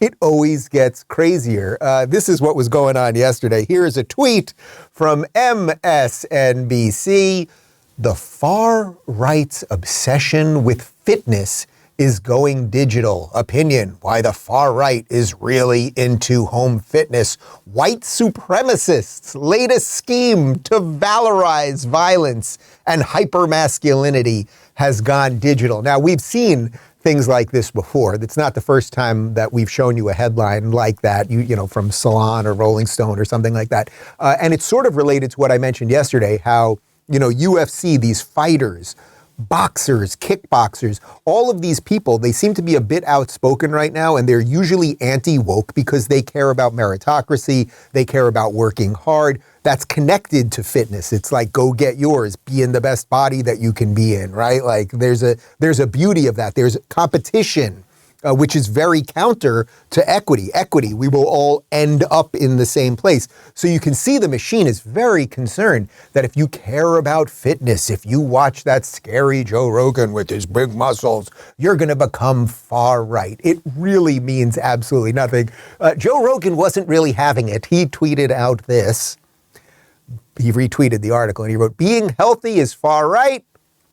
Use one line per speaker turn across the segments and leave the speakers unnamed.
it always gets crazier. This is what was going on yesterday. Here is a tweet from MSNBC. The far right's obsession with fitness is going digital. Opinion, why the far right is really into home fitness. White supremacists' latest scheme to valorize violence and hypermasculinity has gone digital. Now, we've seen things like this before. It's not the first time that we've shown you a headline like that, you know, from Salon or Rolling Stone or something like that. And it's sort of related to what I mentioned yesterday, how, you know, UFC, these fighters, boxers, kickboxers, all of these people, they seem to be a bit outspoken right now, and they're usually anti-woke because they care about meritocracy, they care about working hard. That's connected to fitness. It's like, go get yours, be in the best body that you can be in, right? Like there's a beauty of that. There's competition, which is very counter to equity. Equity, we will all end up in the same place. So you can see the machine is very concerned that if you care about fitness, if you watch that scary Joe Rogan with his big muscles, you're going to become far right. It really means absolutely nothing. Joe Rogan wasn't really having it. He tweeted out this. He retweeted the article and he wrote, "Being healthy is far right?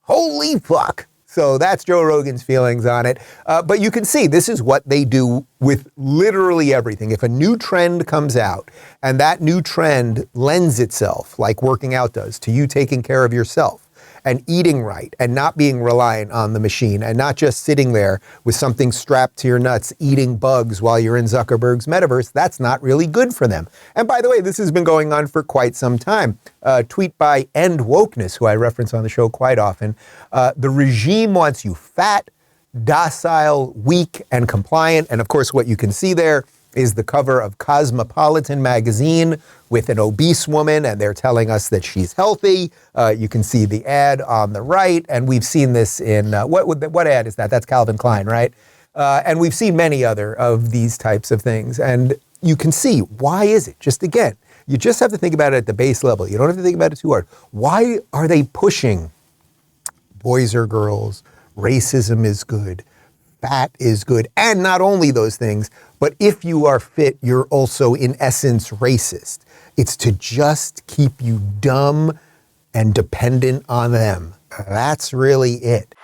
Holy fuck." So that's Joe Rogan's feelings on it. But you can see this is what they do with literally everything. If a new trend comes out and that new trend lends itself, like working out does, to you taking care of yourself and eating right and not being reliant on the machine and not just sitting there with something strapped to your nuts, eating bugs while you're in Zuckerberg's metaverse, that's not really good for them. And by the way, this has been going on for quite some time. Tweet by End Wokeness, who I reference on the show quite often. The regime wants you fat, docile, weak, and compliant. And of course, what you can see there is the cover of Cosmopolitan magazine with an obese woman, and they're telling us that she's healthy. You can see the ad on the right, and we've seen this in, what ad is that? That's Calvin Klein, right? And we've seen many other of these types of things. And you can see, why is it? Just again, you just have to think about it at the base level. You don't have to think about it too hard. Why are they pushing boys or girls? Racism is good. Fat is good. And not only those things, but if you are fit, you're also in essence racist. It's to just keep you dumb and dependent on them. That's really it.